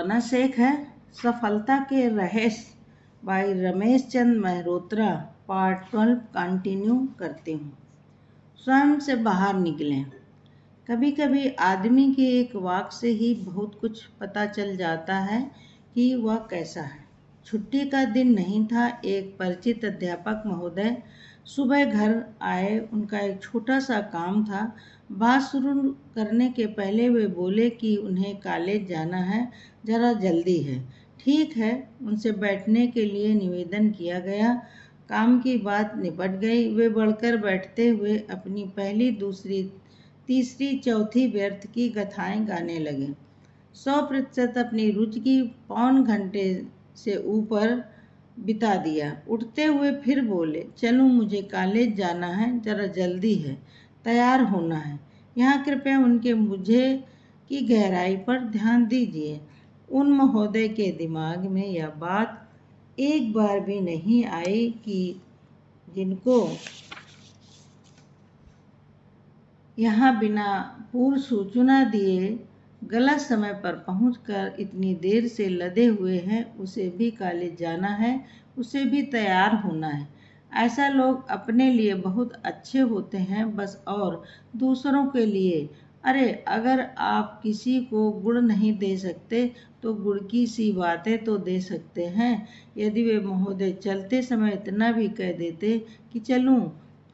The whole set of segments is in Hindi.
सुहाना शेख है। सफलता के रहस्य bye Ramesh Chand Mehrotra, part 12 continue करती हूँ। स्वयं से बाहर निकलें। कभी कभी आदमी के एक वाक से ही बहुत कुछ पता चल जाता है कि वह कैसा है। छुट्टी का दिन नहीं था। एक परिचित अध्यापक महोदय सुबह घर आए। उनका एक छोटा सा काम था। बात शुरू करने के पहले वे बोले कि उन्हें कॉलेज जाना है, ज़रा जल्दी है। ठीक है, उनसे बैठने के लिए निवेदन किया गया। काम की बात निपट गई। वे बढ़कर बैठते हुए अपनी पहली, दूसरी, तीसरी, चौथी व्यर्थ की गाथाएं गाने लगे। 100% अपनी रुचि की पौन घंटे से ऊपर बिता दिया। उठते हुए फिर बोले, चलो मुझे कॉलेज जाना है, ज़रा जल्दी है, तैयार होना है। यहाँ कृपया उनके मुझे की गहराई पर ध्यान दीजिए। उन महोदय के दिमाग में यह बात एक बार भी नहीं आई कि जिनको यहाँ बिना पूर्व सूचना दिए गलत समय पर पहुंचकर इतनी देर से लदे हुए हैं, उसे भी कॉलेज जाना है, उसे भी तैयार होना है। ऐसा लोग अपने लिए बहुत अच्छे होते हैं बस, और दूसरों के लिए। अरे, अगर आप किसी को गुड़ नहीं दे सकते तो गुड़ की सी बातें तो दे सकते हैं। यदि वे महोदय चलते समय इतना भी कह देते कि चलूं,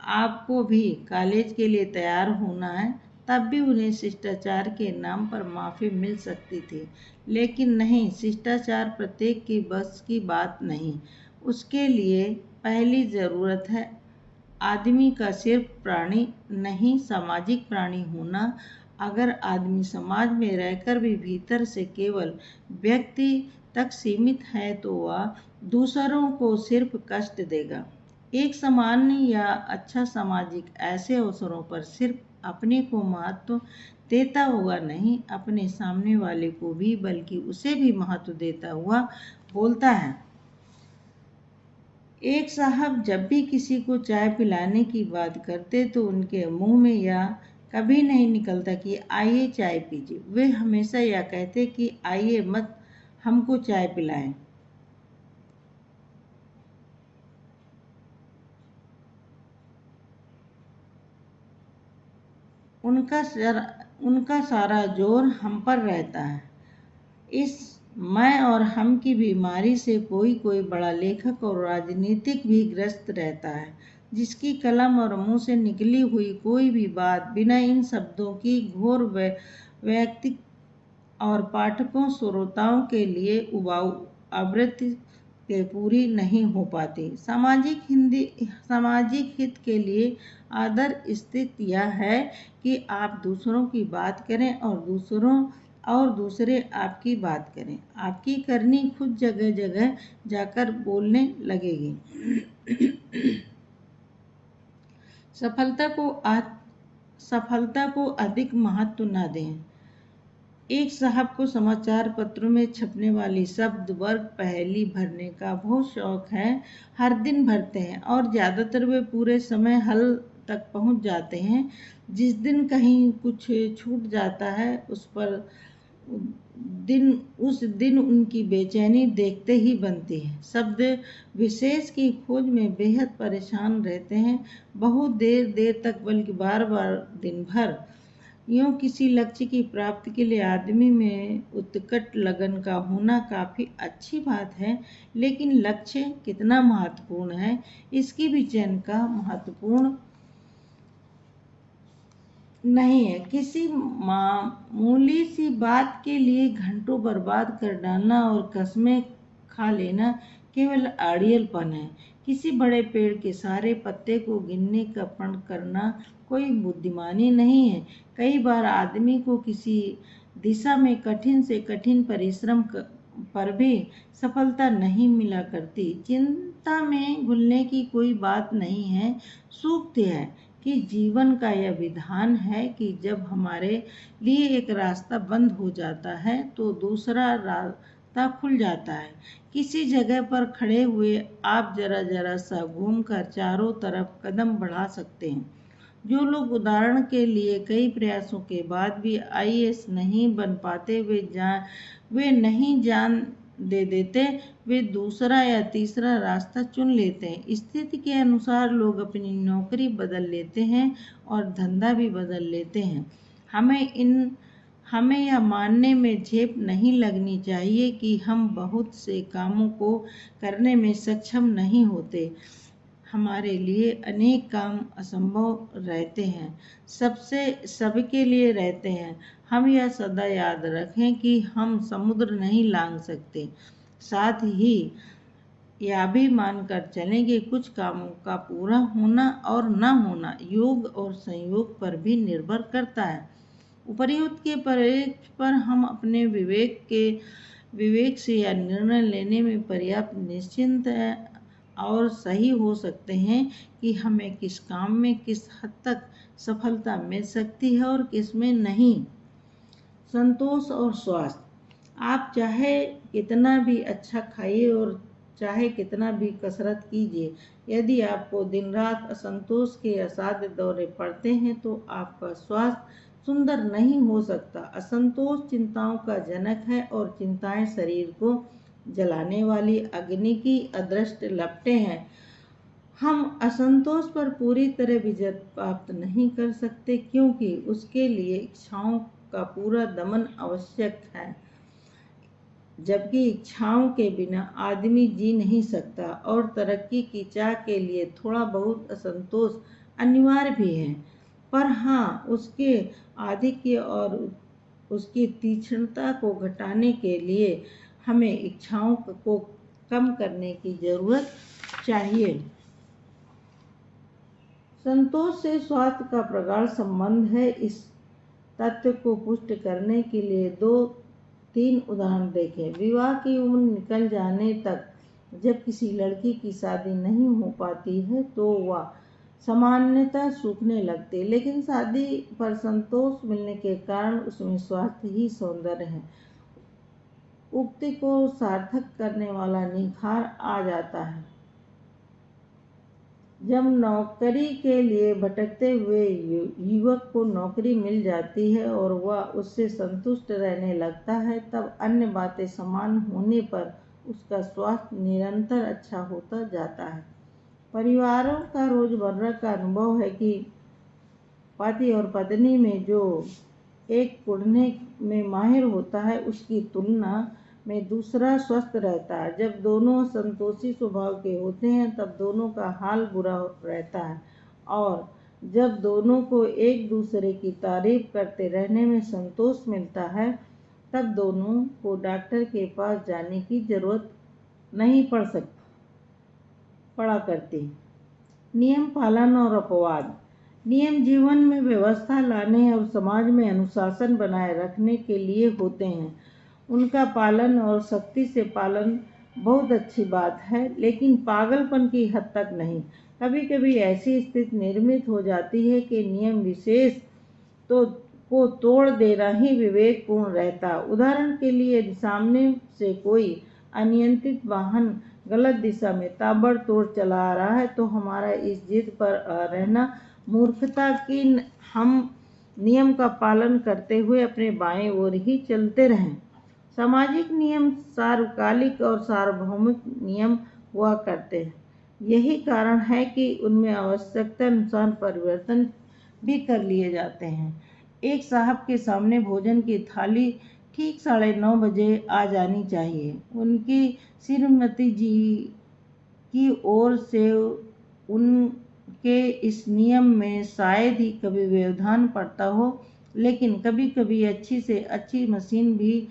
आपको भी कॉलेज के लिए तैयार होना है, तब भी उन्हें शिष्टाचार के नाम पर माफ़ी मिल सकती थी। लेकिन नहीं, शिष्टाचार प्रत्येक की बस की बात नहीं। उसके लिए पहली ज़रूरत है आदमी का सिर्फ प्राणी नहीं, सामाजिक प्राणी होना। अगर आदमी समाज में रहकर भी भीतर से केवल व्यक्ति तक सीमित है तो वह दूसरों को सिर्फ कष्ट देगा। एक सामान्य या अच्छा सामाजिक ऐसे अवसरों पर सिर्फ अपने को महत्व देता हुआ नहीं, अपने सामने वाले को भी, बल्कि उसे भी महत्व देता हुआ बोलता है। एक साहब जब भी किसी को चाय पिलाने की बात करते तो उनके मुंह में यह कभी नहीं निकलता कि आइए चाय पीजिए। वे हमेशा यह कहते कि आइए मत हमको चाय पिलाएं। उनका सारा जोर हम पर रहता है। इस मैं और हम की बीमारी से कोई कोई बड़ा लेखक और राजनीतिक भी ग्रस्त रहता है, जिसकी कलम और मुंह से निकली हुई कोई भी बात बिना इन शब्दों की घोर वैयक्तिक और पाठकों श्रोताओं के लिए उबाऊ आवृत्ति के पूरी नहीं हो पाती। सामाजिक हित के लिए आदर स्थिति यह है कि आप दूसरों की बात करें और दूसरे आपकी बात करें। आपकी करनी खुद जगह जगह जाकर बोलने लगेगी। सफलता को अधिक महत्व न दें। एक साहब को समाचार पत्रों में छपने वाली शब्द वर्ग पहेली भरने का बहुत शौक है। हर दिन भरते हैं और ज़्यादातर वे पूरे समय हल तक पहुंच जाते हैं। जिस दिन कहीं कुछ छूट जाता है उस दिन उनकी बेचैनी देखते ही बनती है। शब्द विशेष की खोज में बेहद परेशान रहते हैं, बहुत देर तक, बल्कि बार बार दिन भर। यूँ किसी लक्ष्य की प्राप्ति के लिए आदमी में उत्कट लगन का होना काफ़ी अच्छी बात है, लेकिन लक्ष्य कितना महत्वपूर्ण है, इसकी भी चयन का महत्वपूर्ण नहीं है। किसी मामूली सी बात के लिए घंटों बर्बाद कर डालना और कस्में खा लेना केवल आड़ियलपन है। किसी बड़े पेड़ के सारे पत्ते को गिनने का प्रण करना कोई बुद्धिमानी नहीं है। कई बार आदमी को किसी दिशा में कठिन से कठिन परिश्रम पर भी सफलता नहीं मिला करती। चिंता में घुलने की कोई बात नहीं है। सूक्ष्म है कि जीवन का यह विधान है कि जब हमारे लिए एक रास्ता बंद हो जाता है तो दूसरा रास्ता खुल जाता है। किसी जगह पर खड़े हुए आप जरा सा घूमकर चारों तरफ कदम बढ़ा सकते हैं। जो लोग उदाहरण के लिए कई प्रयासों के बाद भी आईएएस नहीं बन पाते, वे नहीं जान दे देते, वे दूसरा या तीसरा रास्ता चुन लेते हैं। स्थिति के अनुसार लोग अपनी नौकरी बदल लेते हैं और धंधा भी बदल लेते हैं। हमें यह मानने में झेप नहीं लगनी चाहिए कि हम बहुत से कामों को करने में सक्षम नहीं होते। हमारे लिए अनेक काम असंभव रहते हैं, सबके लिए रहते हैं। हम यह सदा याद रखें कि हम समुद्र नहीं लांघ सकते। साथ ही यह भी मानकर चलें कि कुछ कामों का पूरा होना और न होना योग और संयोग पर भी निर्भर करता है। उपर्युक्त के परिप्रेक्ष्य पर हम अपने विवेक से यह निर्णय लेने में पर्याप्त निश्चिंत और सही हो सकते हैं कि हमें किस काम में किस हद तक सफलता मिल सकती है और किस में नहीं। संतोष और स्वास्थ्य। आप चाहे कितना भी अच्छा खाइए और चाहे कितना भी कसरत कीजिए, यदि आपको दिन रात असंतोष के असाध्य दौरे पड़ते हैं तो आपका स्वास्थ्य सुंदर नहीं हो सकता। असंतोष चिंताओं का जनक है और चिंताएं शरीर को जलाने वाली अग्नि की अदृष्ट लपटें हैं। हम असंतोष पर पूरी तरह विजय प्राप्त नहीं कर सकते, क्योंकि उसके लिए इच्छाओं का पूरा दमन आवश्यक है, जबकि इच्छाओं के बिना आदमी जी नहीं सकता और तरक्की की चाह के लिए थोड़ा बहुत असंतोष अनिवार्य भी है। पर हाँ, उसके आधिक्य और उसकी तीक्ष्णता को घटाने के लिए हमें इच्छाओं को कम करने की जरूरत चाहिए। संतोष से स्वास्थ्य का प्रगाढ़ संबंध है। इस तथ्य को पुष्ट करने के लिए 2-3 उदाहरण देखें। विवाह की उम्र निकल जाने तक जब किसी लड़की की शादी नहीं हो पाती है तो वह सामान्यतः सूखने लगती, लेकिन शादी पर संतोष मिलने के कारण उसमें स्वास्थ्य ही सौंदर्य है। उक्ति को सार्थक करने वाला निखार आ जाता है। जब नौकरी के लिए भटकते हुए युवक को नौकरी मिल जाती है और वह उससे संतुष्ट रहने लगता है, तब अन्य बातें समान होने पर उसका स्वास्थ्य निरंतर अच्छा होता जाता है। परिवारों का रोजमर्रा का अनुभव है कि पति और पत्नी में जो एक कुढ़ने में माहिर होता है, उसकी तुलना में दूसरा स्वस्थ रहता है। जब दोनों संतोषी स्वभाव के होते हैं तब दोनों का हाल बुरा रहता है, और जब दोनों को एक दूसरे की तारीफ करते रहने में संतोष मिलता है तब दोनों को डॉक्टर के पास जाने की जरूरत नहीं पड़ा करती। नियम पालन और अपवाद। नियम जीवन में व्यवस्था लाने और समाज में अनुशासन बनाए रखने के लिए होते हैं। उनका पालन और सख्ती से पालन बहुत अच्छी बात है, लेकिन पागलपन की हद तक नहीं। कभी कभी ऐसी स्थिति निर्मित हो जाती है कि नियम विशेष को तोड़ देना ही विवेकपूर्ण रहता। उदाहरण के लिए, यदि सामने से कोई अनियंत्रित वाहन गलत दिशा में ताबड़तोड़ चला आ रहा है तो हमारा इस जिद पर रहना मूर्खता कि हम नियम का पालन करते हुए अपने बाएं ओर ही चलते रहें। सामाजिक नियम सार्वकालिक और सार्वभौमिक नियम हुआ करते हैं। यही कारण है कि उनमें आवश्यकता अनुसार परिवर्तन भी कर लिए जाते हैं। एक साहब के सामने भोजन की थाली ठीक 9:30 बजे आ जानी चाहिए। उनकी श्रीमती जी की ओर से उनके इस नियम में शायद ही कभी व्यवधान पड़ता हो, लेकिन कभी कभी अच्छी से अच्छी मशीन भी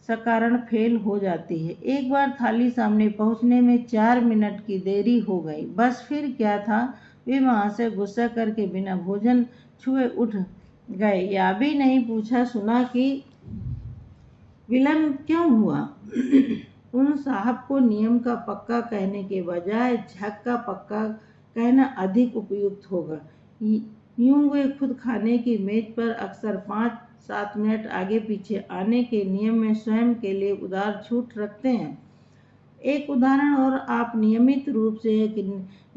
सकारण फेल हो जाती है। एक बार थाली सामने पहुंचने में 4 मिनट की देरी हो गई। बस फिर क्या था, वे वहां से गुस्सा करके बिना भोजन छुए उठ गए, या भी नहीं पूछा सुना कि विलंब क्यों हुआ। उन साहब को नियम का पक्का कहने के बजाय झक का पक्का कहना अधिक उपयुक्त होगा। यूं वे खुद खाने की मेज पर अक्सर 5-7 मिनट आगे पीछे आने के नियम में स्वयं के लिए उदार छूट रखते हैं। एक उदाहरण और, आप नियमित रूप से एक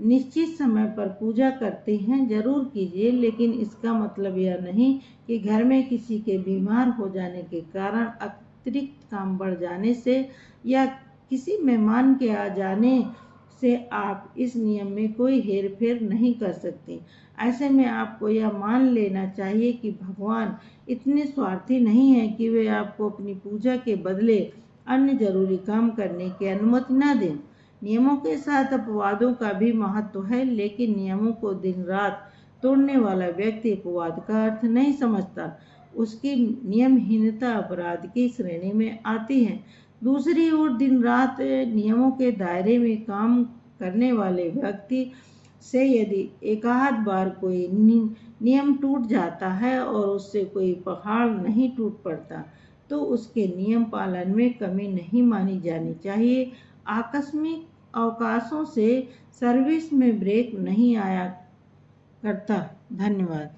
निश्चित समय पर पूजा करते हैं, जरूर कीजिए, लेकिन इसका मतलब यह नहीं कि घर में किसी के बीमार हो जाने के कारण, अतिरिक्त काम बढ़ जाने से या किसी मेहमान के आ जाने से आप इस नियम में कोई हेरफेर नहीं कर सकते। ऐसे में आपको यह मान लेना चाहिए कि भगवान इतने स्वार्थी नहीं हैं कि वे आपको अपनी पूजा के बदले अन्य जरूरी काम करने की अनुमति न दें। नियमों के साथ अपवादों का भी महत्व है, लेकिन नियमों को दिन रात तोड़ने वाला व्यक्ति अपवाद का अर्थ नहीं समझता। उसकी नियमहीनता अपराध की श्रेणी में आती है। दूसरी ओर दिन रात नियमों के दायरे में काम करने वाले व्यक्ति से यदि एकाध बार कोई नियम टूट जाता है और उससे कोई पहाड़ नहीं टूट पड़ता, तो उसके नियम पालन में कमी नहीं मानी जानी चाहिए। आकस्मिक अवकाशों से सर्विस में ब्रेक नहीं आया करता। धन्यवाद।